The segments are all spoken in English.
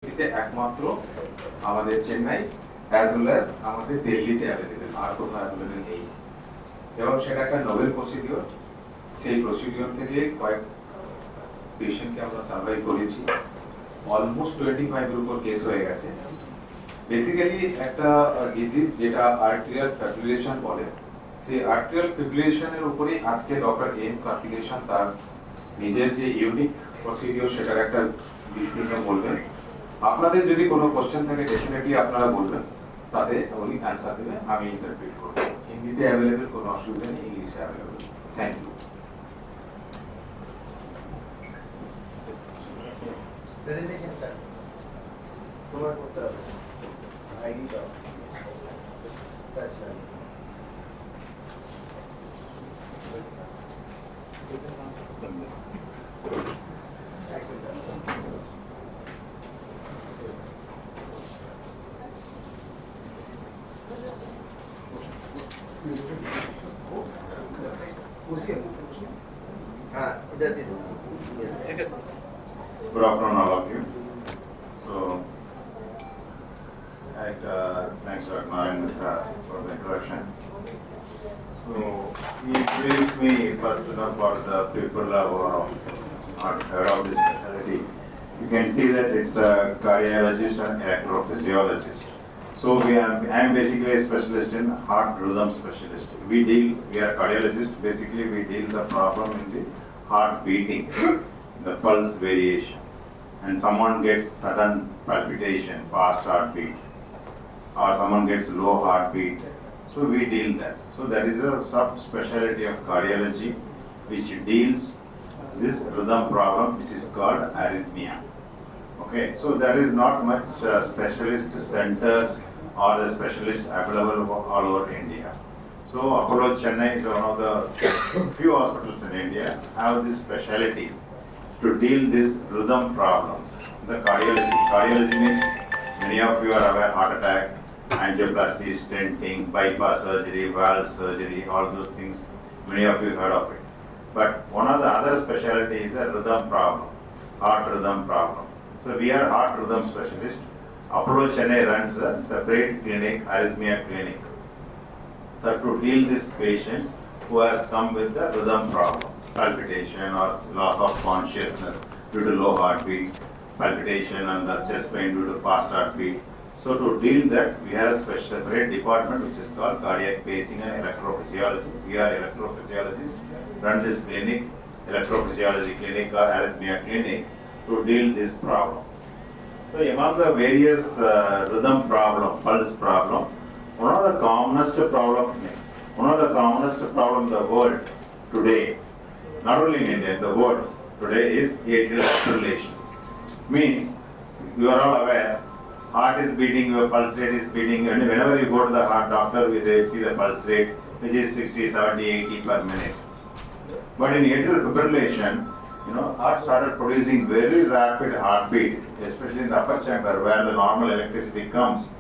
একমাত্র আমাদের Chennai as well as আমাদের দিল্লিতে অ্যাভেলেবেল, আর কোথাও অ্যাভেলেবেল নেই। এবং সেটা একটা নোভেল প্রসিডিওর। সেই প্রসিডিওর থেকে কয়েক পেশেন্টকে আমরা সার্ভাইভ করেছি। অলমোস্ট 25 এর উপর কেস হয়ে গেছে। বেসিক্যালি একটা ডিজিজ যেটা আর্টেরিয়াল ফিব্রিলেশন বলে, সেই আর্টেরিয়াল ফিব্রিলেশনের উপরেই আজকে ডক্টর এম কার্তিকেশন তার নিজের যে ইউনিক প্রসিডিওর সেটার একটা বিস্তীর্ণ বলবেন। আপনাদের যদি কোনো কোশ্চেন থাকে ডেফিনেটলি আপনারা বলবেন, তাতে উনি অ্যান্সার দেবে, আমি ইন্টারপ্রিট করব। হিন্দিতে অ্যাভেলেবেল, কোনো অসুবিধা নেই, ইংলিশে available. Thank you. Presentation sir তোমার করতে হবে আইডি দাও। আচ্ছা हाँ इधर से Good afternoon, all of you. So, thanks to Akmaran for the introduction. So, he introduced me first for the people who are not heard of this specialty. You can see that it's a cardiologist and electrophysiologist. So, I am basically a specialist in heart rhythm specialist. We are cardiologists. Basically, we deal the problem in the heart beating, the pulse variation. And someone gets sudden palpitation, fast heartbeat, or someone gets low heartbeat. So we deal that. So that is a sub-specialty of cardiology which deals this rhythm problem which is called arrhythmia. Okay, so there is not much specialist centers or the specialist available all over India. So Apollo Chennai is one of the few hospitals in India have this specialty to deal this rhythm problems. The cardiology means many of you are aware: heart attack, angioplasty, stenting, bypass surgery, valve surgery, all those things. Many of you heard of it. But one of the other specialty is a rhythm problem, heart rhythm problem. So we are heart rhythm specialists. Apollo Chennai runs a separate clinic, arrhythmia clinic. So to deal these patients who has come with the rhythm problem, palpitation or loss of consciousness due to low heartbeat, palpitation and the chest pain due to fast heartbeat. So to deal that, we have a separate department which is called cardiac pacing and electrophysiology. We are electrophysiologists, run this clinic, electrophysiology clinic or arrhythmia clinic, to deal this problem. So among the various rhythm problem, pulse problem, one of the commonest problem in the world today, not only in India, in the world today, is atrial fibrillation. Means, you are all aware, heart is beating, your pulse rate is beating, and whenever you go to the heart doctor, they see the pulse rate, which is 60, 70, 80 per minute. But in atrial fibrillation, heart started producing very rapid heartbeat, especially in the upper chamber where the normal electricity comes.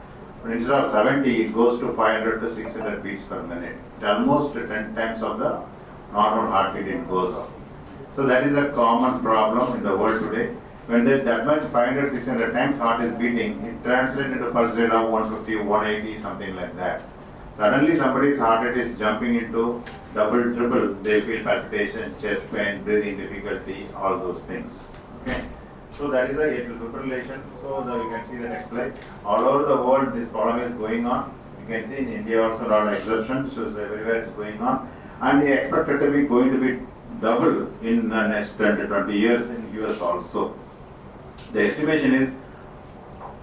But instead of 70, it goes to 500 to 600 beats per minute. Almost 10 times of the normal heartbeat it goes up. So that is a common problem in the world today. When that much 500, 600 times heart is beating, it translates into pulse rate of 150, 180, something like that. Suddenly somebody's heart rate is jumping into double, triple. They feel palpitation, chest pain, breathing difficulty, all those things. Okay. So that is the atrial fibrillation. So you can see the next slide. All over the world this problem is going on. You can see in India also not an exception. So everywhere it's going on. And we expect it to be going to be double in the next 10 to 20 years in US also. The estimation is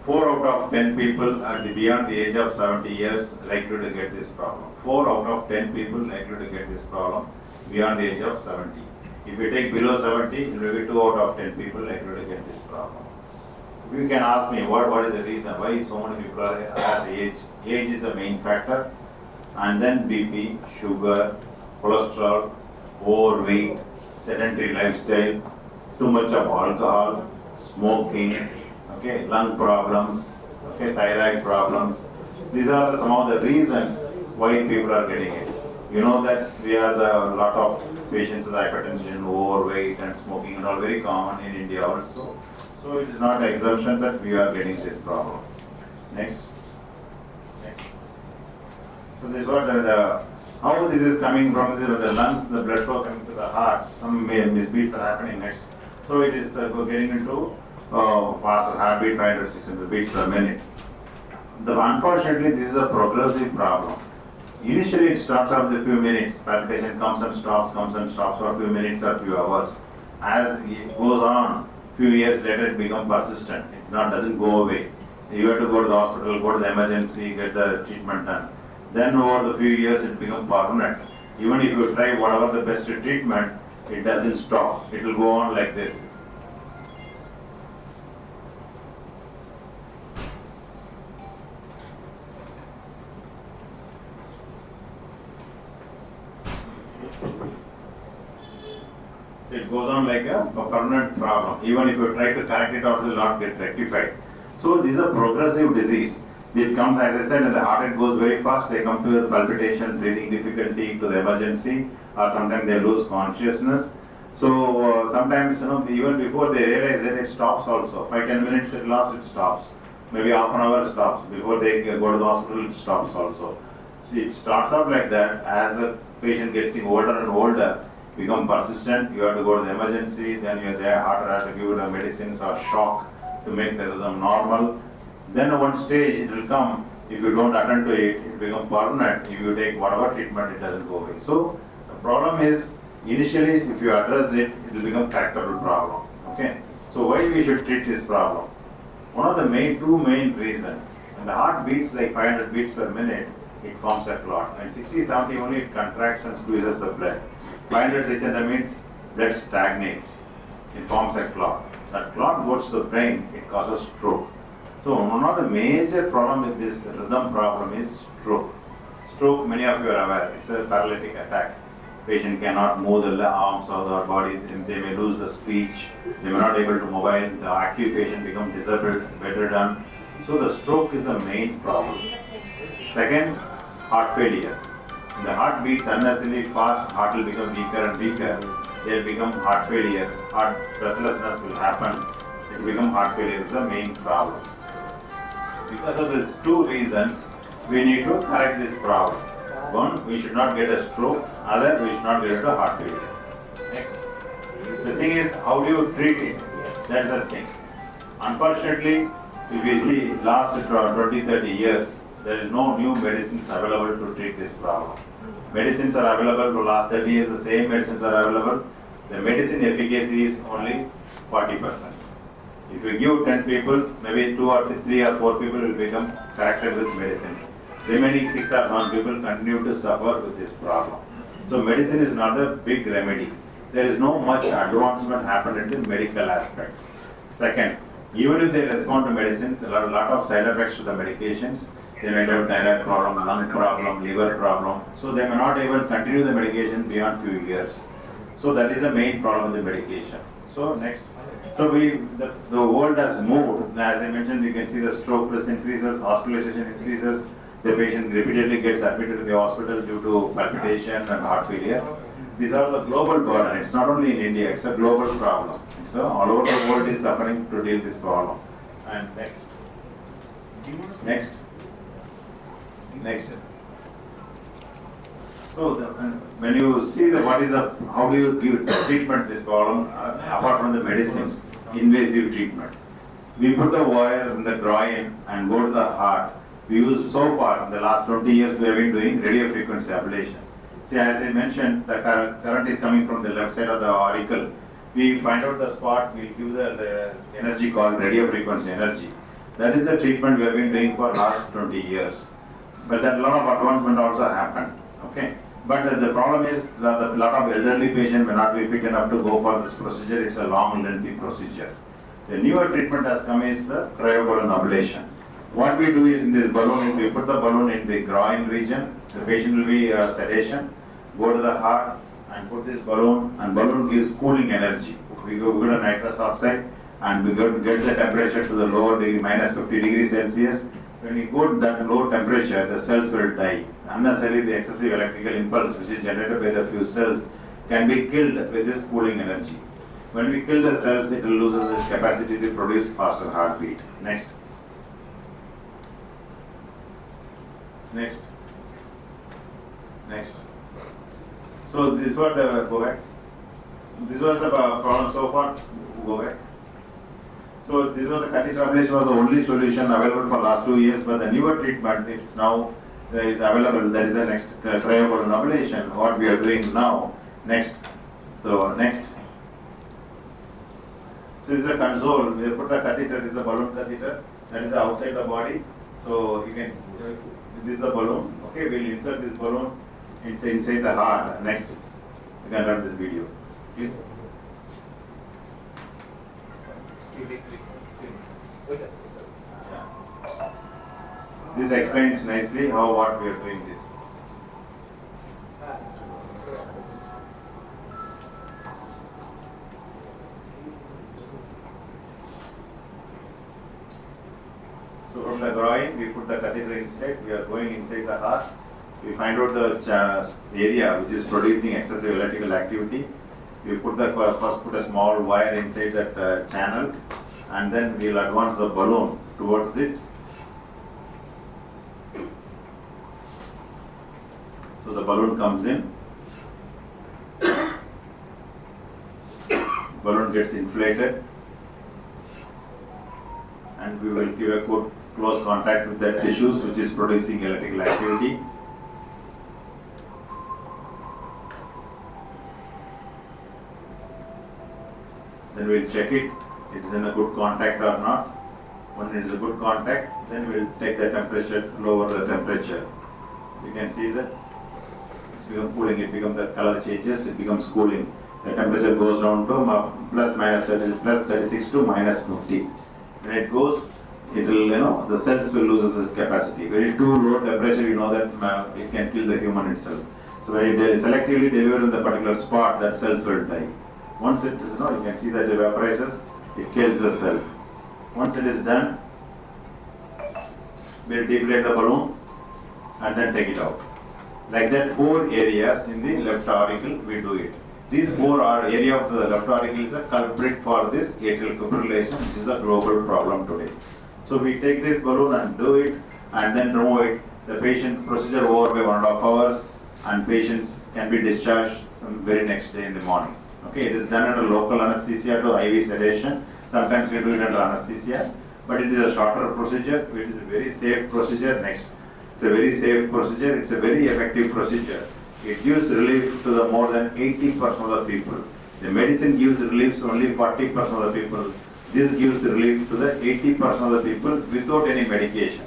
4 out of 10 people are beyond the age of 70 years likely to get this problem. 4 out of 10 people likely to get this problem beyond the age of 70. If you take below 70, it will be 2 out of 10 people likely to get this problem. You can ask me what is the reason why so many people are at age. Age is a main factor, and then BP, sugar, cholesterol, overweight, sedentary lifestyle, too much of alcohol, smoking, okay, lung problems, okay, thyroid problems. These are some of the reasons why people are getting it. You know that we are the lot of patients with hypertension, overweight and smoking and all very common in India also. So it is not an exemption that we are getting this problem. Next. Next. So this was how this is coming from the lungs, the blood flow coming to the heart, some misbeats are happening next. So it is getting into faster heartbeat, 500, 600 beats per minute. Unfortunately, this is a progressive problem. Initially, it starts off with a few minutes. Palpitation comes and stops for a few minutes or few hours. As it goes on, few years later, it becomes persistent. It doesn't go away. You have to go to the hospital, go to the emergency, get the treatment done. Then over the few years, it becomes permanent. Even if you try whatever the best treatment, it doesn't stop. It will go on like this. It goes on like a permanent problem. Even if you try to correct it, also will not get rectified. So this is a progressive disease. It comes, as I said, and the heart rate goes very fast. They come to with palpitation, breathing difficulty, to the emergency, or sometimes they lose consciousness. So sometimes, even before they realize that, it stops also. 5-10 minutes it lasts, it stops. Maybe half an hour stops. Before they go to the hospital, it stops also. See, it starts out like that. As the patient gets older and older, become persistent, you have to go to the emergency, then their heart has to give the medicines or shock to make the rhythm normal. Then at one stage it will come, if you don't attend to it, it becomes permanent. If you take whatever treatment, it doesn't go away. So the problem is, initially if you address it, it will become tractable problem. Okay. So why we should treat this problem? One of the two main reasons, when the heart beats like 500 beats per minute, it forms a clot. And 60-70 only it contracts and squeezes the blood. 500-600 means blood stagnates. It forms a clot. That clot goes to the brain, it causes stroke. So one of the major problem with this rhythm problem is stroke. Stroke, many of you are aware, it's a paralytic attack. Patient cannot move the arms of their body, they may lose the speech, they may not be able to mobile, the active patient becomes disabled, bedridden. So the stroke is the main problem. Second, heart failure. When the heart beats unnecessarily fast, heart will become weaker and weaker. They will become heart failure. Heart breathlessness will happen. It will become heart failure. Is the main problem. Because of these two reasons, we need to correct this problem. One, we should not get a stroke. Other, we should not get a heart failure. Next. The thing is, how do you treat it? That's the thing. Unfortunately, if we see last 20-30 years, there is no new medicines available to treat this problem. Medicines are available for last 30 years, the same medicines are available. The medicine efficacy is only 40%. If you give 10 people, maybe 2 or 3 or 4 people will become corrected with medicines. Remaining 6 or 7 people continue to suffer with this problem. So medicine is not a big remedy. There is no much advancement happened in the medical aspect. Second, even if they respond to medicines, there are a lot of side effects to the medications. They may have thyroid problem, lung problem, liver problem. So they may not able to continue the medication beyond few years. So that is the main problem with the medication. So next. So the world has moved. As I mentioned, you can see the stroke risk increases, hospitalization increases. The patient repeatedly gets admitted to the hospital due to palpitation and heart failure. These are the global burden. It's not only in India, it's a global problem. So all over the world is suffering to deal with this problem. And next. Next. Next. So when you see how do you give treatment this problem, apart from the medicines, invasive treatment. We put the wires in the groin and go to the heart. We use so far, in the last 20 years, we have been doing radio frequency ablation. See, as I mentioned, the current is coming from the left side of the auricle. We find out the spot, we give the energy called radio frequency energy. That is the treatment we have been doing for last 20 years. But that a lot of advancement also happened. Okay. But the problem is that a lot of elderly patients may not be fit enough to go for this procedure. It's a long, lengthy procedure. The newer treatment has come is the cryoballoon ablation. What we do is in this balloon, we put the balloon in the groin region. The patient will be sedation. Go to the heart and put this balloon, and balloon gives cooling energy. We go to nitrous oxide and we get the temperature to the lower degree, minus 50 degrees Celsius. When you go to that low temperature, the cells will die. Unnecessarily, the excessive electrical impulse which is generated by the few cells can be killed with this cooling energy. When we kill the cells, it will lose its capacity to produce faster heartbeat. Next. Next. Next. So this was the, go back. This was the problem so far. Go back. So this was the catheter ablation was the only solution available for last 2 years, but the newer treatment is now there is available. There is a next cryoballoon ablation. What we are doing now. Next. So next. So this is a console. We put the catheter. This is a balloon catheter. That is outside the body. So you can. This is the balloon. Okay, we'll insert this balloon inside the heart. Next. You can run this video. See? This explains nicely how what we are doing this. So from the groin, we put the catheter inside. We are going inside the heart. We find out the area which is producing excessive electrical activity. We put first put a small wire inside that channel, and then we'll advance the balloon towards it. So the balloon comes in. Balloon gets inflated, and we will give a good close contact with the tissues which is producing electrical activity. Then we'll check it is in a good contact or not. When it is a good contact, then we'll take the temperature, lower the temperature. You can see that it's become cooling, it becomes the color changes, it becomes cooling. The temperature goes down to plus 36 to minus 50. When it goes, it will, the cells will lose its capacity. Very too low temperature, you know that it can kill the human itself. So when it is selectively delivered in the particular spot, that cells will die. Once it is, you can see that it evaporizes, it kills the cell. Once it is done, we'll deflate the balloon and then take it out. Like that, 4 areas in the left auricle, we do it. These 4 are area of the left auricle is a culprit for this atrial fibrillation, which is a global problem today. So we take this balloon and do it, and then remove it. The patient procedure over by 1.5 hours, and patients can be discharged some very next day in the morning. Okay, it is done under local anesthesia to IV sedation. Sometimes we do it under anesthesia, but it is a shorter procedure. It is a very safe procedure. Next, it's a very safe procedure. It's a very effective procedure. It gives relief to the more than 80% of the people. The medicine gives relief to only 40% of the people. This gives relief to the 80% of the people without any medication.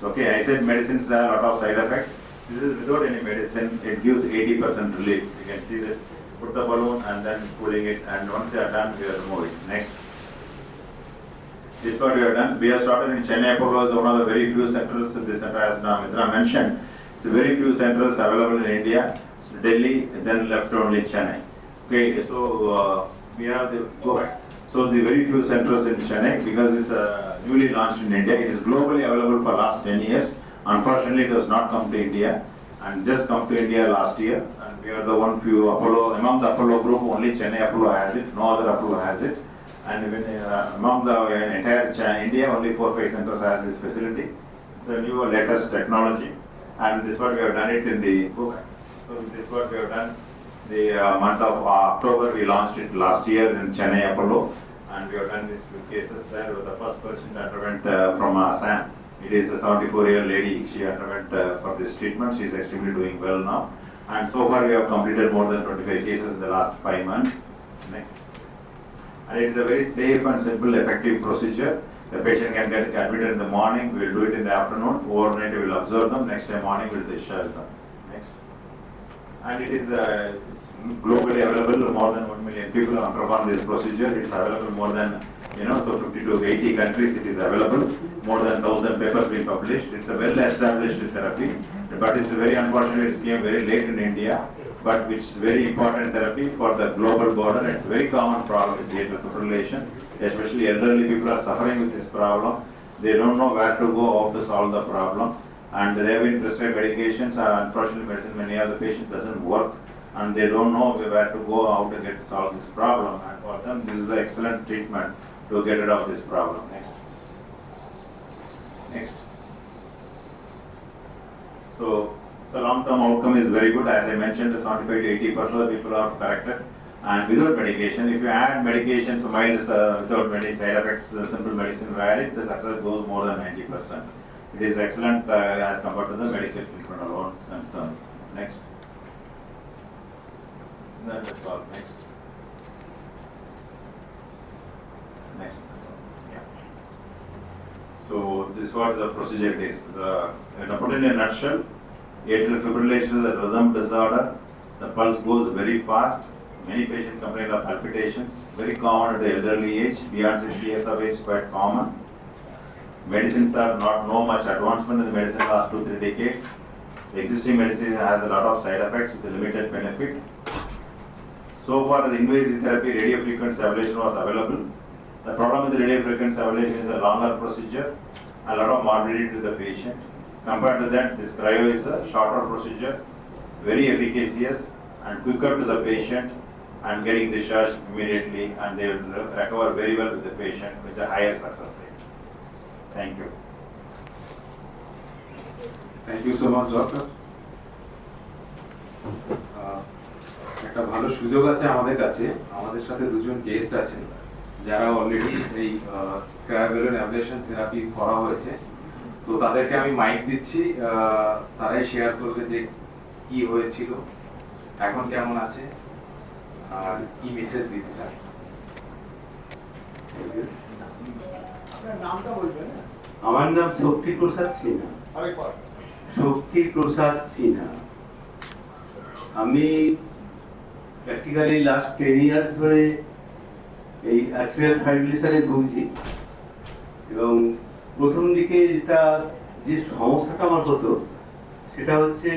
Okay, I said medicines have a lot of side effects. This is without any medicine. It gives 80% relief. You can see this. Put the balloon and then pulling it, and once they are done, we are removing. Next. This is what we have done. We have started in Chennai Apollo as one of the very few centers. This center, as Mitra mentioned, it's very few centers available in India. So Delhi, then left only Chennai. Okay, so we have the go back. So the very few centers in Chennai, because it's newly launched in India. It is globally available for last 10 years. Unfortunately, it does not come to India, and just come to India last year. And we are the one few Apollo, among the Apollo group, only Chennai Apollo has it, no other Apollo has it. And even, among the entire India, only 4-5 centers has this facility. It's a new latest technology, and this is what we have done it in the book. So this is what we have done. The month of October, we launched it last year in Chennai Apollo, and we have done these 2 cases there. With the first patient underwent from Assam. It is a 74-year-old lady. She underwent for this treatment. She is extremely doing well now. And so far we have completed more than 25 cases in the last 5 months. Next. And it is a very safe and simple, effective procedure. The patient can get admitted in the morning. We will do it in the afternoon. Overnight we will observe them. Next day morning we will discharge them. Next. And it is it's globally available. More than 1 million people have undergone this procedure. It's available more than, so 50 to 80 countries it is available. More than 1,000 papers being published. It's a well-established therapy, but it's very unfortunate it came very late in India, but it's very important therapy for the global border. It's a very common problem, is atrial fibrillation. Especially elderly people are suffering with this problem. They don't know where to go, how to solve the problem, and they have been prescribed medications, and unfortunately medicine, many of the patients doesn't work, and they don't know where to go, how to get solve this problem, and for them this is the excellent treatment to get rid of this problem. Next. So long-term outcome is very good. As I mentioned, 75 to 80% of people are corrected, and without medication. If you add medications, mild without many side effects, simple medicine, you add it, the success goes more than 90%. It is excellent as compared to the medical treatment alone is concerned. Next. That's all. Next. Yeah. So this was the procedure it is. Put in a nutshell, atrial fibrillation is a rhythm disorder. The pulse goes very fast. Many patients complain of palpitations. Very common at the elderly age. Beyond 60 years of age, quite common. Medicines are not no much advancement in the medicine last 2-3 decades. The existing medicine has a lot of side effects with a limited benefit. So far, the invasive therapy, radiofrequency ablation was available. The problem with the radiofrequency ablation is a longer procedure, a lot of morbidity to the patient. Compared to that, this cryo is a shorter procedure, very efficacious and quicker to the patient, and getting discharged immediately, and they will recover very well with the patient with a higher success rate. Thank you. Thank you so much doctor. একটা ভালো সুযোগ আছে আমাদের কাছে, আমাদের সাথে দুজন guest আছেন যারা অলরেডি এই ক্রায়োবেলুন অ্যাবলেশন থেরাপি করা হয়েছে। তো তাদেরকে আমি মাইক দিচ্ছি, তারাই শেয়ার করবে যে কি হয়েছিল, এখন কেমন আছে, আর কি মেসেজ দিতে চান। আমার নাম শক্তি প্রসাদ সিনহা। শক্তি প্রসাদ সিনহা। আমি প্র্যাকটিক্যালি লাস্ট 10 ইয়ার্স ধরে এই অ্যাট্রিয়াল ফাইব্রিলেশনে ভুগছি, এবং প্রথম দিকে যে সমস্যাটা আমার হতো সেটা হচ্ছে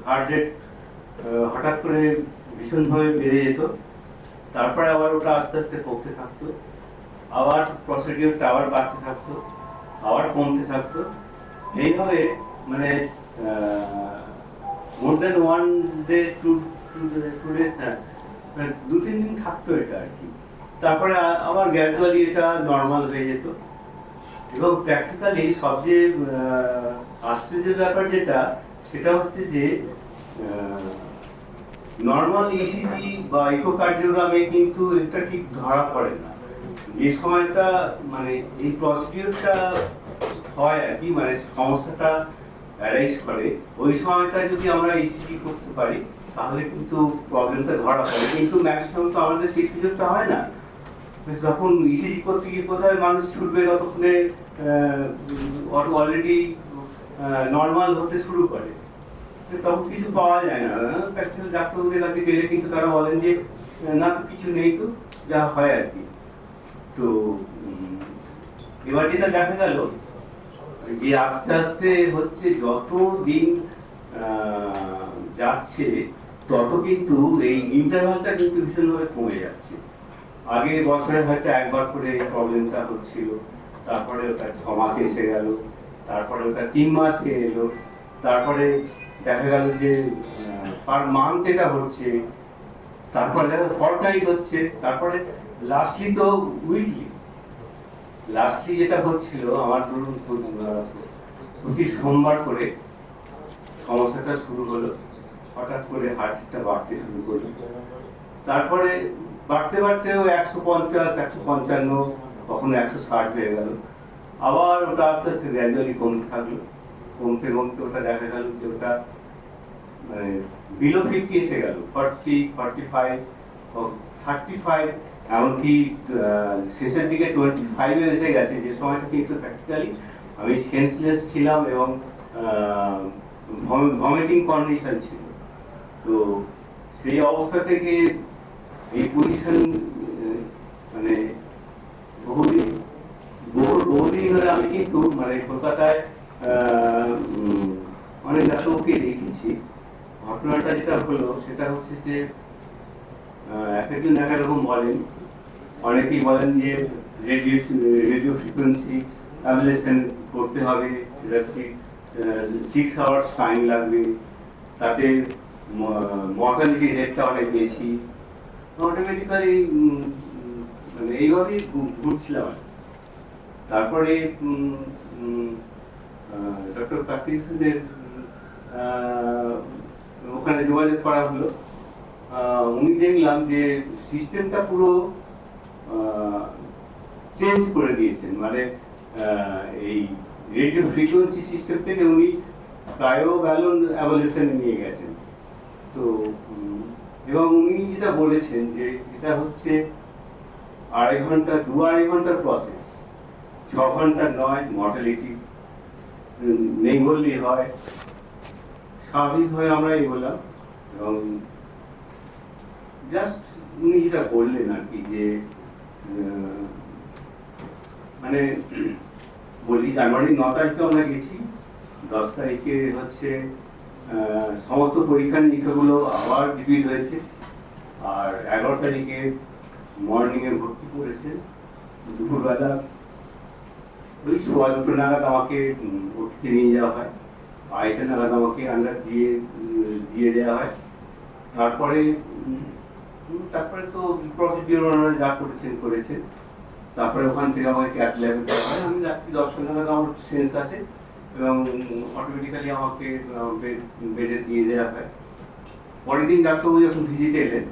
হার্ট রেট হঠাৎ করে ভীষণভাবে বেড়ে যেত, তারপরে আবার ওটা আস্তে আস্তে কমতে থাকতো, আবার প্রসিডিওরটা আবার বাড়তে থাকতো, আবার কমতে থাকতো। এইভাবে মানে মোর দেন 1 ডে 2 ডেজ, হ্যাঁ, 2-3 দিন থাকতো এটা আর কি। তারপরে আবার গ্র্যাজুয়ালি এটা নর্মাল হয়ে যেত। এবং প্র্যাকটিক্যালি সবচেয়ে আশ্চর্যের ব্যাপার সেটা হচ্ছে যে নর্মাল ইসিজি বা ইকোকার্ডিওগ্রামে কিন্তু এটা ঠিক ধরা পড়ে না। যে সময়টা মানে এই প্রসিডিওরটা হয় আর কি, মানে সমস্যাটা অ্যারাইজ করে, ওই সময়টা যদি আমরা ইসিজি করতে পারি তাহলে কিন্তু প্রবলেমটা ধরা পড়ে। কিন্তু ম্যাক্সিমাম তো আমাদের সেই সুযোগটা হয় না। যখন ইসিজি করতে গিয়ে কোথায় মানুষ ছুটবে, ততক্ষণে অলরেডি নর্মাল হতে শুরু করে, তখন কিছু পাওয়া যায় না। প্র্যাকটিক্যাল ডাক্তারদের কাছে গেলে কিন্তু তারা বলেন যে না, তো কিছু নেই, তো যা হয় আর কি। তো এবার যেটা দেখা গেল যে আস্তে আস্তে হচ্ছে যত দিন যাচ্ছে তত কিন্তু এই ইন্টারভালটা কিন্তু ভীষণভাবে কমে যাচ্ছে। আগে বছরে হয়তো একবার করে এই প্রবলেমটা হচ্ছিল, তারপরে ওটা 6 মাসে এসে গেল, তারপরে ওটা 3 মাসে এলো, তারপরে দেখা গেল যে পার মান্থ এটা হচ্ছে, তারপরে দেখা ফর্টনাইট হচ্ছে, তারপরে লাস্টলি তো উইকলি। লাস্টলি যেটা হচ্ছিল আমার ধরুন প্রতি সোমবার করে সমস্যাটা শুরু হলো, হঠাৎ করে হার্টটা বাড়তে শুরু করলো, তারপরে বাড়তে বাড়তেও 150, 155, কখনো 160 হয়ে গেল, আবার ওটা আস্তে আস্তে গ্র্যাজুয়ালি কমতে থাকলো, কমতে কমতে ওটা দেখা গেল যে ওটা মানে বিলো 50 এসে গেল, 40, 45, 35, এমনকি শেষের দিকে 25 এসে গেছে, যে সময়টা কিন্তু প্র্যাকটিক্যালি আমি সেন্সলেস ছিলাম এবং ভমিটিং কন্ডিশন ছিল। তো সেই অবস্থা থেকে এই পজিশন মানে বহুদিন ধরে আমি কিন্তু মানে কলকাতায় অনেক ডাক্তারকে দেখেছি। ঘটনাটা যেটা হলো সেটা হচ্ছে যে একদিন এক রকম বলেন, অনেকেই বলেন যে রেডিও ফ্রিকোয়েন্সি অ্যাবলেশন করতে হবে, সেটা 6 আওয়ার্স টাইম লাগবে, তাতে মর্টালিটি রেটটা অনেক বেশি। অটোমেটিক্যালি মানে এইভাবেই ঘুরছিলাম। তারপরে ডক্টর প্র্যাকটিসের ওখানে যোগাযোগ করা হলো। উনি দেখলাম যে সিস্টেমটা পুরো চেঞ্জ করে দিয়েছেন, মানে এই রেডিও ফ্রিকোয়েন্সি সিস্টেম থেকে উনি ক্রায়ো ব্যালন অ্যাবলেশনে নিয়ে গেছেন। তো এবং উনি যেটা বলেছেন যে এটা হচ্ছে 2-2.5 ঘন্টার প্রসেস, 6 ঘন্টার নয়, মর্টালিটি নেই বললেই হয়। স্বাভাবিকভাবে আমরা এগোলাম এবং জাস্ট উনি যেটা বললেন আর কি, যে মানে বলি জানুয়ারি 9 তারিখে আমরা গেছি, 10 তারিখে হচ্ছে সমস্ত পরীক্ষা নিরীক্ষাগুলো আবার রিপিট হয়েছে, আর 11 তারিখে মর্নিংয়ে ভর্তি করেছে। দুপুরবেলা ওই 2:15 নাগাদ আমাকে ওটিতে নিয়ে যাওয়া হয়, 2:30 নাগাদ আমাকে আন্ডার দিয়ে দেওয়া হয়। তারপরে তো প্রসিডিওর ওনারা যা করেছেন। তারপরে ওখান থেকে আমাকে ক্যাথ ল্যাবে দেওয়া হয়। আমি রাত্রি 10টা নাগাদ আমার সেন্স আছে এবং অটোমেটিক্যালি আমাকে বেডে দিয়ে দেওয়া হয়। পরের দিন ডাক্তারবাবু যখন ভিজিটে এলেন,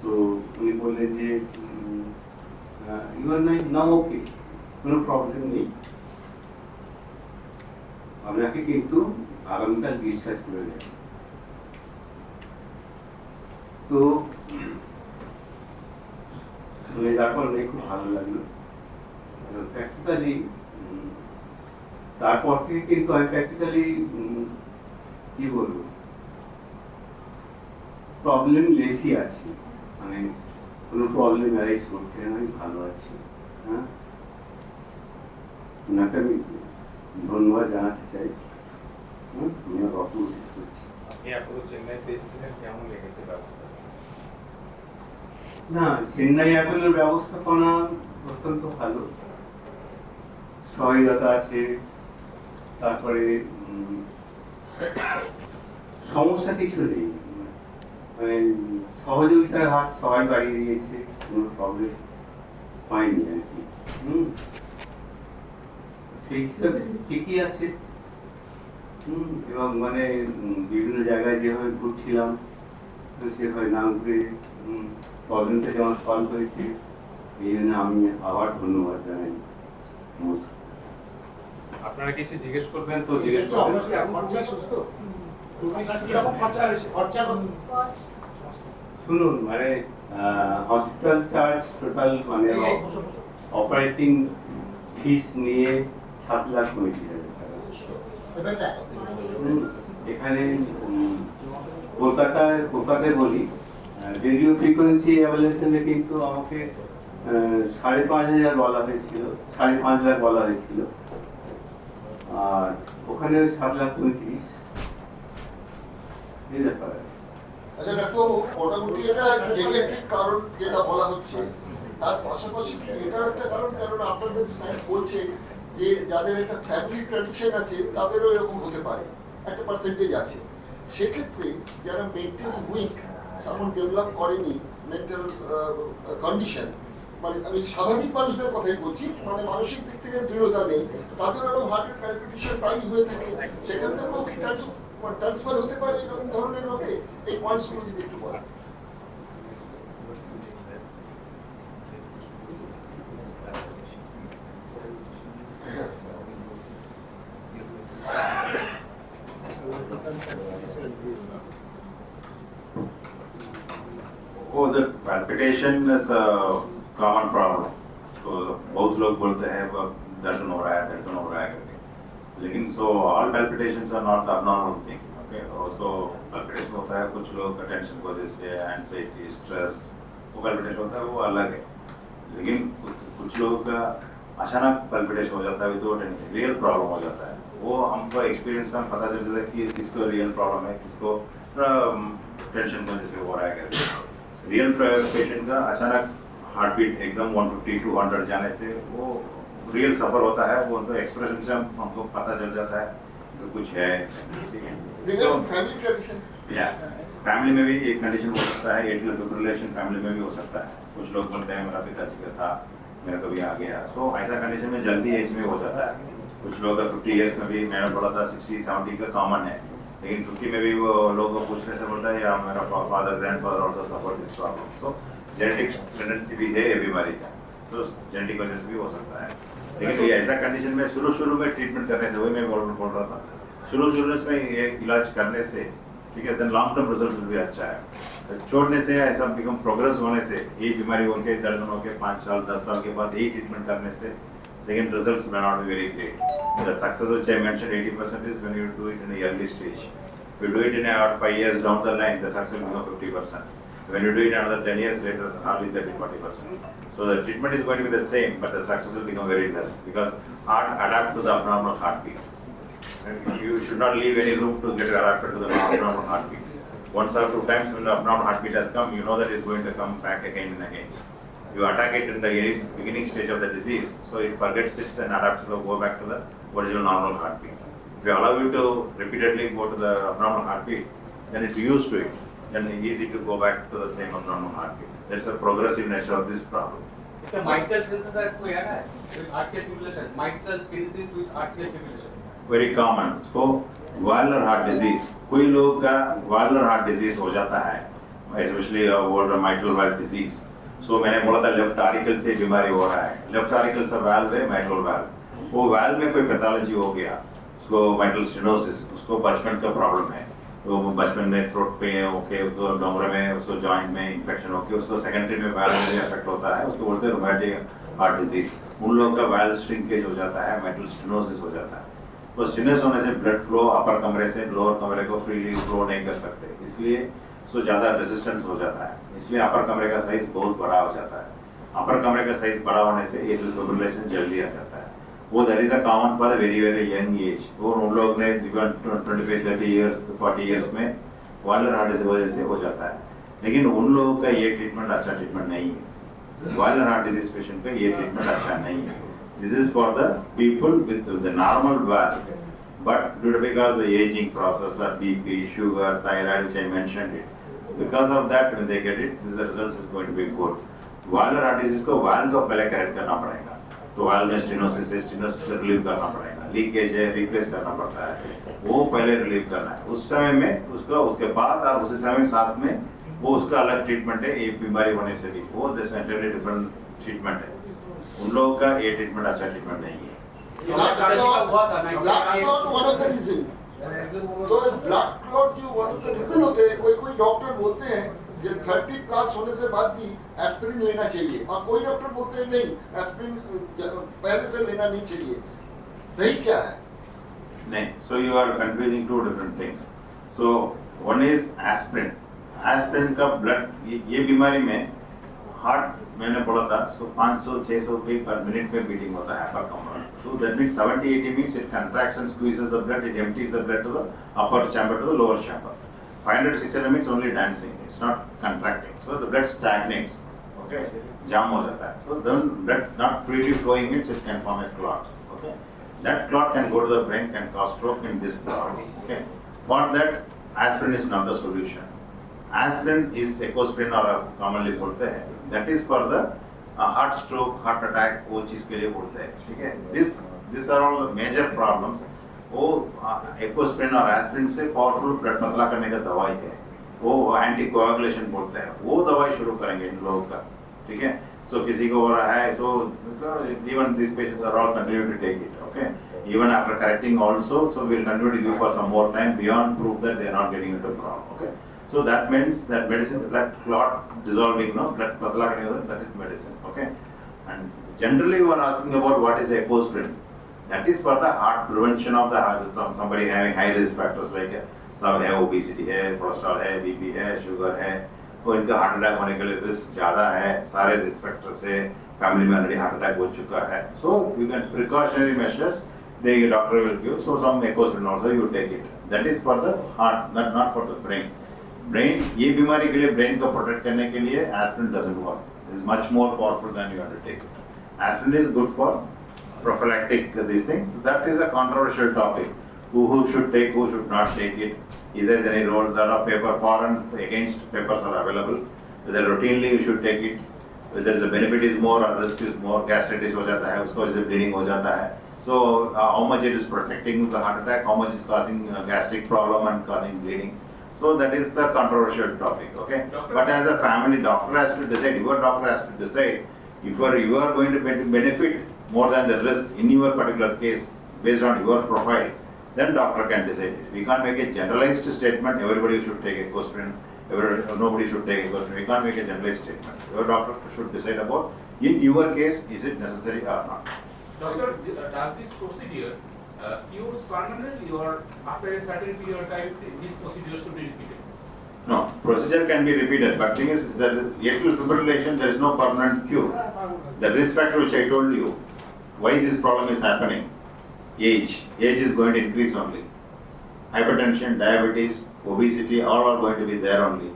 তো উনি বললেন যে ইউ আর নাও ওকে, কোনো প্রবলেম নেই, আপনাকে কিন্তু আগামীকাল ডিসচার্জ করে দেয়। তো শুনে তারপর অনেক খুব ভালো লাগলো। প্র্যাকটিক্যালি তারপর থেকে কিন্তু আমি প্র্যাকটিক্যালি কি বলবো, প্রবলেম লেসই আছি, মানে কোনো প্রবলেম অ্যারাইজ করছে না, আমি ভালো আছি। হ্যাঁ, ওনাকে আমি ধন্যবাদ জানাতে চাই। আমি অপোজিট করছি। আপনি এখনো চেন্নাইতে এসেছিলেন, কেমন লেগেছে ব্যবস্থা? না, চেন্নাই অ্যাপেলের ব্যবস্থাপনা অত্যন্ত ভালো, সহায়তা আছে। তারপরে সমস্যা কিছু নেই, মানে সহযোগিতার হাত সবাই বাড়িয়ে দিয়েছে, কোনো প্রবলেম হয়নি আর কি। সেই হিসাবে ঠিকই আছে। এবং মানে বিভিন্ন জায়গায় যেভাবে ঘুরছিলাম সেভাবে না ঘুরে প্রবলেমটা যেমন সলভ হয়েছে, এই জন্য আমি আবার ধন্যবাদ জানাই। নমস্কার। আপনারা কিছু জিজ্ঞেস করবেন তো জিজ্ঞেস করবেন। শুনুন, মানে হসপিটাল চার্জ টোটাল মানে অপারেটিং ফিস নিয়ে 7,35,000 টাকা। এখানে কলকাতায় বলি রেডিও ফ্রিকোয়েন্সি অ্যাবলেশনে কিন্তু আমাকে 5,500 বলা হয়েছিল, 5,500,000 বলা হয়েছিল, আর ওখানে 7,35,000 এই ব্যাপার। আচ্ছা ডাক্তারবাবু, মোটামুটি এটা জেরিয়াট্রিক কারণ যেটা বলা হচ্ছে, তার পাশাপাশি এটাও একটা কারণ, কারণ আপনাদের সায়েন্স বলছে যে যাদের একটা ফ্যামিলি ট্র্যাডিশন আছে তাদেরও এরকম হতে পারে, একটা পার্সেন্টেজ আছে। সেক্ষেত্রে যারা মেন্টালি উইক, তেমন ডেভেলপ করেনি মেন্টাল কন্ডিশন, মানে আমি স্বাভাবিক মানুষদের কথাই বলছি, মানে মানসিক দিক থেকে দৃঢ়তা নেই, তাদের এরকম হার্টের প্যালপিটেশন প্রায়ই হয়ে থাকে, সেখান থেকেও কি ট্রান্সফার হতে পারে এরকম ধরনের রোগে? এই পয়েন্টসগুলো যদি একটু বলেন। Oh, the palpitation is a common problem. तो बहुत लोग बोलते हैं दर्द हो रहा है करके, लेकिन so all palpitations are not the abnormal thing. Okay, उसको palpitation होता है कुछ लोग का टेंशन की वजह से, एंजाइटी, स्ट्रेस, वो palpitation होता है, वो अलग है। लेकिन कुछ लोगों का अचानक palpitation हो जाता है, तो रियल प्रॉब्लम हो जाता है। वो हमको एक्सपीरियंस से पता चल जाता है कि किसको रियल प्रॉब्लम है, किसको टेंशन की वजह से हो रहा है करके। रियल पेशेंट का अचानक हार्ट बीट एकदम 150 200 जाने से वो रियल सफर होता है वो उनको एक्सप्रेशन से हमको पता चल जाता है तो कुछ है, ठीक है। Regarding family tradition, या फैमिली में भी एक कंडीशन हो सकता है, एट्रियल फिब्रिलेशन फैमिली में भी हो सकता है। कुछ लोग बोलते हैं मेरा पिताजी का था, मेरा कभी आ गया, सो ऐसा कंडीशन में जल्दी एज में हो जाता है। कुछ लोग 50 इयर्स में भी, मैंने बोला था 60-70 का कॉमन है, लेकिन 50 में भी वो लोग को पूछने से बोलता है या मेरा father grandfather also suffer this problem. So genetic tendency भी है ये बीमारी का, तो जेनेटिक वजह से भी हो सकता है। लेकिन ये ऐसा कंडीशन में शुरू में ट्रीटमेंट करने से, वही मैं बोल रहा था, शुरू में ये इलाज करने से, ठीक है, देन लॉन्ग टर्म रिजल्ट भी अच्छा है। छोड़ने से, ऐसा बिकम प्रोग्रेस होने से, ये बीमारी उनके दर्द होकर 5 साल 10 साल के बाद यही ट्रीटमेंट करने से, लेकिन results may not be very great. The success which I mentioned 80% is when you do it in the early stage. If you do it in about 5 years down the line, the success will become 50%. When you do it another 10 years later, hardly 30-40%. So the treatment is going to be the same, but the success will become very less because heart adapt to the abnormal heartbeat. And you should not leave any room to get adapted to the abnormal heartbeat. Once or 2 times when the abnormal heartbeat has come, you know that it's going to come back again and again. You attack it in the beginning stage of the disease, so it forgets it and adapts to go back to the original normal heartbeat. If you allow you to repeatedly go to the abnormal heartbeat, then it's used to it, then it's easy to go back to the same abnormal heartbeat. There's a progressive nature of this problem. क्या mitral stenosis का कोई है ना with atrial fibrillation, mitral stenosis with atrial fibrillation? Very common. इसको वाल्वर heart disease, कोई लोग का वाल्वर heart disease हो जाता है, especially mitral valve disease. So मैंने बोला था लेफ्ट आरिकल से बीमारी हो रहा है, लेफ्ट आरिकल से वाल्व है माइट्रल वाल्व, वो वाल्व में कोई पैथोलॉजी हो गया, उसको माइट्रल स्टेनोसिस, उसको बचपन का प्रॉब्लम है, तो बचपन में थ्रोट पे ओके, तो डोंगरे में उसको जॉइंट में इंफेक्शन होके उसको सेकेंडरी में वाल्व में इफेक्ट होता है, उसको बोलते हैं रूमेटिक हार्ट डिजीज। उन लोगों का वाल्व श्रिंकेज हो जाता है, माइट्रल स्टेनोसिस हो जाता है। तो स्टेनोसिस होने से ब्लड फ्लो अपर कमरे से लोअर कमरे को फ्रीली फ्लो नहीं कर सकते, इसलिए सो ज़्यादा रेजिस्टेंस हो जाता है, इसलिए अपर कमरे का साइज बहुत बड़ा हो जाता है। अपर कमरे का साइज बड़ा होने से एट्रियल फिब्रिलेशन जल्दी आ जाता है। वो that is a common for very very young age, और उन लोग ने 25-30 इयर्स 40 इयर्स में वाल्वर हार्ट डिजीज वजह से हो जाता है। लेकिन उन लोगों का ये ट्रीटमेंट अच्छा ट्रीटमेंट नहीं है, वाल्वर हार्ट डिजीज पेशेंट का ये ट्रीटमेंट अच्छा नहीं है। This is for the people with the normal valve, but due to because the aging process of BP, sugar, thyroid, which I mentioned it, because of that when they get it, this result is going to be good. Valvular heart disease को valve को पहले correct करना पड़ेगा, तो valve में stenosis है, stenosis से relieve करना पड़ेगा, लीकेज है रिप्लेस करना पड़ता है, वो पहले रिलीव करना है। उस समय में उसका, उसके बाद और उसी समय साथ में वो उसका अलग ट्रीटमेंट है, ये बीमारी होने से भी वो एंटायरली डिफरेंट ट्रीटमेंट है। उन लोगों का ये ट्रीटमेंट अच्छा ट्रीटमेंट नहीं है। blood clot one of the reason. तो ब्लड क्लॉट जो वन ऑफ द रीजन होते हैं, कोई डॉक्टर बोलते हैं कि 30 प्लस होने से बाद भी एस्पिरिन लेना चाहिए, और कोई डॉक्टर बोलते हैं नहीं एस्पिरिन पहले से लेना नहीं चाहिए। सही क्या है? नहीं, so you are confusing two different things. So one is aspirin. Aspirin का ब्लड, ये बीमारी में हार्ट मैंने पढ़ा था, so 500-600 beat per minute में बीटिंग होता है पर कमरा। So that means 70-80 means it contracts and squeezes the blood, it empties the blood to the upper chamber to the lower chamber. 500-600 means only dancing, it's not contracting. So the blood stagnates, okay, jam हो जाता है. So then blood not freely flowing means it can form a clot, okay. That clot can go to the brain, can cause stroke in this clot, okay. For that, aspirin is not the solution. Aspirin is ecosprin or commonly बोलते हैं, that is for the heart stroke, heart attack, वो चीज के लिए बोलते हैं, ठीक है। This are all major problems. वो एकोस्प्रिन और एस्पिरिन से पावरफुल ब्लड पतला करने का दवाई है, वो एंटी कोआगुलेशन बोलते हैं, वो दवाई शुरू करेंगे इन लोगों का, ठीक है। सो किसी को हो रहा है तो even this patients are all continue to take it, okay, even after correcting also, so we will continue to give for some more time beyond proof that they are not getting into problem, okay. So that means that medicine, blood clot dissolving, no, blood patla karne, that is medicine, okay. And generally you are asking about what is ecosprin. That is for the heart prevention of the heart. Somebody having high risk factors like सब है, obesity है, cholesterol है, BP है, sugar है, तो इनका heart attack होने के लिए रिस्क ज़्यादा है, सारे रिस्क फैक्टर से फैमिली में ऑलरेडी हार्ट अटैक हो चुका है। So you can precautionary measures, the doctor will give. So some ecosprin also you take it. That is for the heart, not for the brain. Brain, ये बीमारी के लिए brain को protect करने के लिए aspirin doesn't work, is much more powerful then you have to take it. Aspirin is good for prophylactic these things, that is a controversial topic. Who should take, who should not take it? Is there any role? There are paper for and against papers are available. Whether routinely you should take it, whether the benefit is more or risk is more, gastritis हो जाता है, उसको जैसे bleeding हो जाता है. So how much it is protecting the heart attack, how much is causing gastric problem and causing bleeding. So that is a controversial topic, okay? But as a family doctor has to decide, your doctor has to decide if you are going to benefit more than the risk in your particular case based on your profile, then doctor can decide it. We can't make a generalized statement, everybody should take a aspirin, nobody should take a aspirin. We can't make a generalized statement. Your doctor should decide about, in your case, is it necessary or not. Doctor, does this procedure cures permanently or after a certain period of time this procedure should be repeated? No, procedure can be repeated, but thing is, the atrial fibrillation, there is no permanent cure. The risk factor which I told you, why this problem is happening, age is going to increase only. Hypertension, diabetes, obesity, all are going to be there only.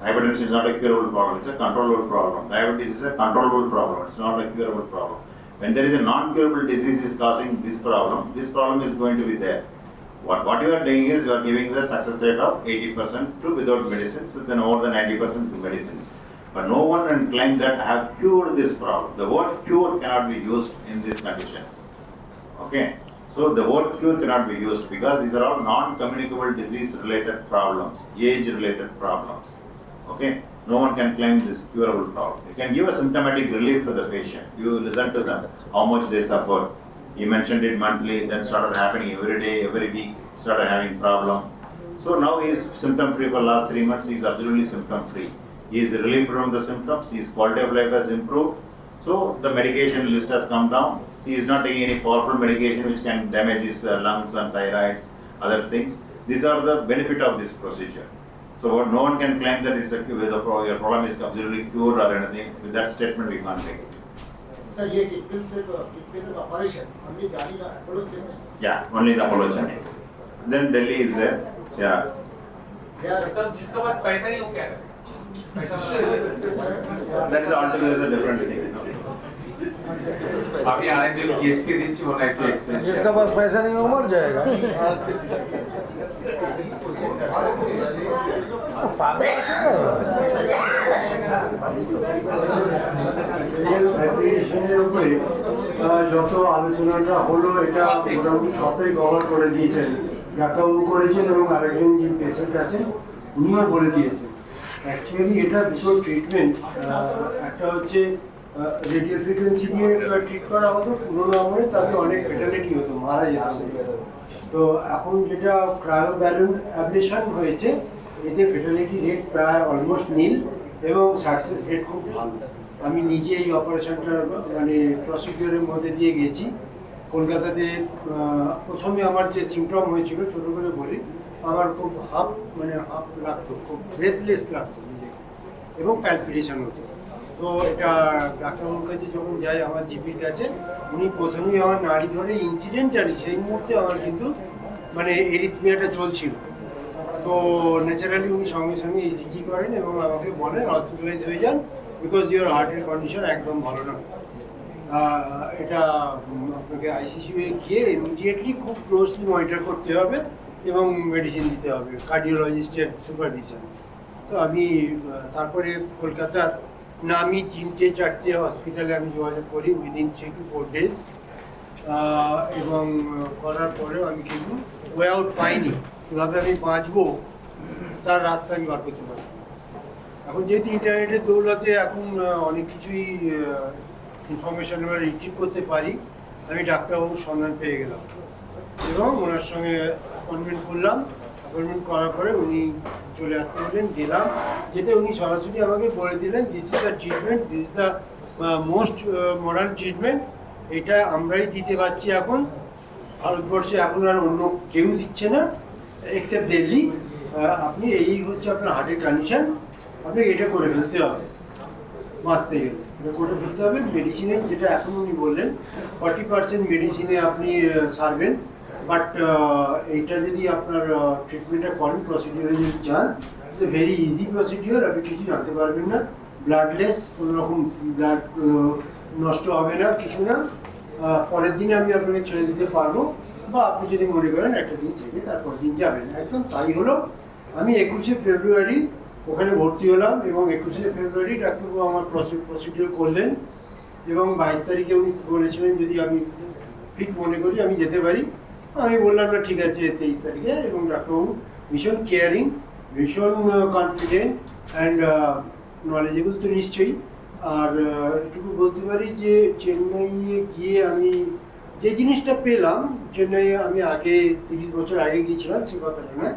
Hypertension is not a curable problem, it's a controllable problem. Diabetes is a controllable problem, it's not a curable problem. When there is a non-curable disease is causing this problem is going to be there. What you are doing is you are giving the success rate of 80% to without medicines, then more than 90% with medicines. But no one can claim that I have cured this problem. The word cure cannot be used in these conditions. Okay? So the word cure cannot be used because these are all non-communicable disease related problems, age related problems. Okay? No one can claim this curable problem. You can give a symptomatic relief to the patient. You listen to them, how much they suffer. He mentioned it monthly, then started happening every day, every week, started having problem. So now he is symptom free for last 3 months, he is absolutely symptom free. He is relieved from the symptoms, his quality of life has improved. So the medication list has come down. He is not taking any powerful medication which can damage his lungs and thyroids, other things. These are the benefit of this procedure. So no one can claim that it's your problem is absolutely cured or anything. With that statement, we can't take it. Sir, ये treatment operation only Delhi Apollo Chennai. Yeah, only the Apollo Chennai. Then Delhi is there. Yeah. तब जिसका पास पैसा नहीं वो क्या करे? That is altogether a different thing. You know? আমি আরেকজন গেস্টকে দিচ্ছি বলে একটু এক্সপ্লেইন जिसका पास पैसा नहीं वो मर जाएगा যত আলোচনাটা হলো এটা মোটামুটি সবাই কভার করে দিয়েছেন, ডাক্তারবাবু করেছেন এবং আরেকজন যে পেশেন্ট আছেন উনিও বলে দিয়েছেন। অ্যাকচুয়ালি এটা দুটো ট্রিটমেন্ট, একটা হচ্ছে রেডিও ফ্রিকোয়েন্সি দিয়ে ট্রিট করা হতো পুরোনো আমলে, তাতে অনেক ফেটালিটি হতো, মারা যেত। তো এখন যেটা ক্রায়ো ব্যালুন অ্যাবলেশন হয়েছে এতে ফেটালিটি রেট প্রায় অলমোস্ট নীল এবং সাকসেস রেট খুব ভালো। আমি নিজে এই অপারেশনটার মানে প্রসিডিওরের মধ্যে দিয়ে গেছি। কলকাতাতে প্রথমে আমার যে সিমটম হয়েছিল, ছোটো করে বলি, আমার খুব হাফ লাগতো, খুব ব্রেথলেস লাগতো নিজেকে এবং প্যালপিটেশন হতো। তো এটা ডাক্তারবাবুর কাছে যখন যাই আমার জিপির কাছে, উনি প্রথমেই আমার নাড়ি ধরে ইনসিডেন্টালি সেই মুহূর্তে আমার কিন্তু মানে এরিথমিয়াটা চলছিল। তো ন্যাচারালি উনি সঙ্গে সঙ্গে ইসিজি করেন এবং আমাকে বলেন হসপিটালাইজ হয়ে যান, বিকজ ইওর হার্টের কন্ডিশন একদম ভালো না। এটা আপনাকে আইসিসিউয়ে গিয়ে ইমিডিয়েটলি খুব ক্লোজলি মনিটর করতে হবে এবং মেডিসিন দিতে হবে, কার্ডিওলজিস্টের সুপারভিশন। তো আমি তারপরে কলকাতার নামি 3-4টে হসপিটালে আমি যোগাযোগ করি উইদিন 3 to 4 days, এবং করার পরেও আমি কিন্তু ওয়ে আউট পাইনি। কীভাবে আমি বাঁচবো তার রাস্তা আমি বার করতে পারি। এখন যেহেতু ইন্টারনেটের দৌলতে এখন অনেক কিছুই ইনফরমেশন আমরা রিট্রিভ করতে পারি, আমি ডাক্তারবাবুর সন্ধান পেয়ে গেলাম এবং ওনার সঙ্গে অ্যাপয়েন্টমেন্ট করলাম। অ্যাপয়েন্টমেন্ট করার পরে উনি চলে আসতে বললেন, গেলাম। যেতে উনি সরাসরি আমাকে বলে দিলেন, this is the treatment, this is the most modern treatment, এটা আমরাই দিতে পারছি এখন, ভারতবর্ষে এখন আর অন্য কেউ দিচ্ছে না এক্সেপ্ট দিল্লি। আপনি এই হচ্ছে আপনার হার্টের কন্ডিশন, আপনি এটা করে ফেলতে হবে, বাঁচতে গেলে এটা করে ফেলতে হবে। মেডিসিনে যেটা এখন উনি বললেন 40% মেডিসিনে আপনি সারবেন, বাট এইটা যদি আপনার ট্রিটমেন্টটা করেন প্রসিডিওরে যদি চান, it's a very easy procedure. আপনি কিছু জানতে পারবেন না, ব্লাডলেস, কোনো রকম ব্লাড নষ্ট হবে না, কিছু না, পরের দিনে আমি আপনাকে ছেড়ে দিতে পারবো, বা আপনি যদি মনে করেন একটা দিন থেকে তারপর দিন যাবেন। একদম তাই হলো। আমি 21শে ফেব্রুয়ারি ওখানে ভর্তি হলাম এবং 21শে ফেব্রুয়ারি ডাক্তারবাবু আমার প্রসিডিওর করলেন এবং 22 তারিখে উনি বলেছিলেন যদি আমি ফিট মনে করি আমি যেতে পারি। আমি বললাম না ঠিক আছে 23 তারিখে, এবং ডাক্তারবাবু ভীষণ কেয়ারিং, ভীষণ কনফিডেন্ট অ্যান্ড নলেজেবল তো নিশ্চয়ই। আর এটুকু বলতে পারি যে চেন্নাইয়ে গিয়ে আমি যে জিনিসটা পেলাম, চেন্নাইয়ে আমি আগে 30 বছর আগে গিয়েছিলাম সে কথাটা না,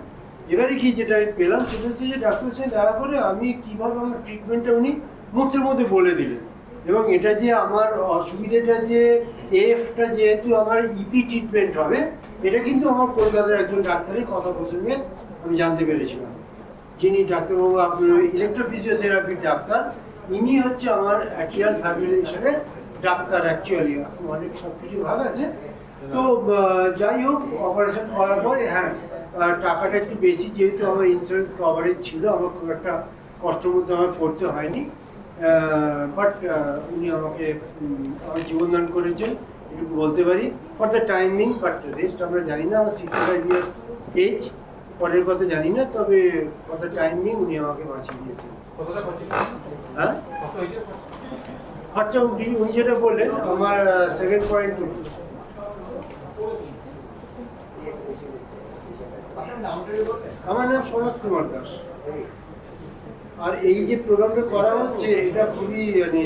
এবারে কি যেটা আমি পেলাম সেটা হচ্ছে যে ডাক্তারের সাথে দেখা করে আমি কীভাবে আমার ট্রিটমেন্টটা উনি মুহূর্তের মধ্যে বলে দিলেন। এবং এটা যে আমার অসুবিধাটা যে এফটা যেহেতু আমার ইপি ট্রিটমেন্ট হবে, এটা কিন্তু আমার কলকাতার একজন ডাক্তারের কথা প্রসঙ্গে আমি জানতে পেরেছিলাম। যিনি ডাক্তারবাবু আপনার ইলেকট্রোফিজিওথেরাপির ডাক্তার, ইনি হচ্ছে আমার অ্যাটিয়াল ফাইব্রিলেশনের ডাক্তার। অ্যাকচুয়ালি অনেক সব কিছু ভাগ আছে। তো যাই হোক, অপারেশন করার পরে হ্যাঁ টাকাটা একটু বেশি, যেহেতু আমার ইন্স্যুরেন্স কভারেজ ছিল, আমার খুব একটা কষ্টের মধ্যে আমার পড়তে হয়নি। বাট উনি আমাকে আমার জীবনদান করেছেন এটুকু বলতে পারি for the timing. But rest আমরা জানি না, আমার 65 ইয়ার্স এজ, পরের কথা জানি না, তবে ফর দ্য টাইমিং উনি আমাকে বাঁচিয়ে দিয়েছেন। হ্যাঁ খরচা উনি যেটা বললেন আমার 7.2। আমার নাম সমাজ কুমার দাস। আর এই যে প্রোগ্রামটা করা হচ্ছে এটা খুবই মানে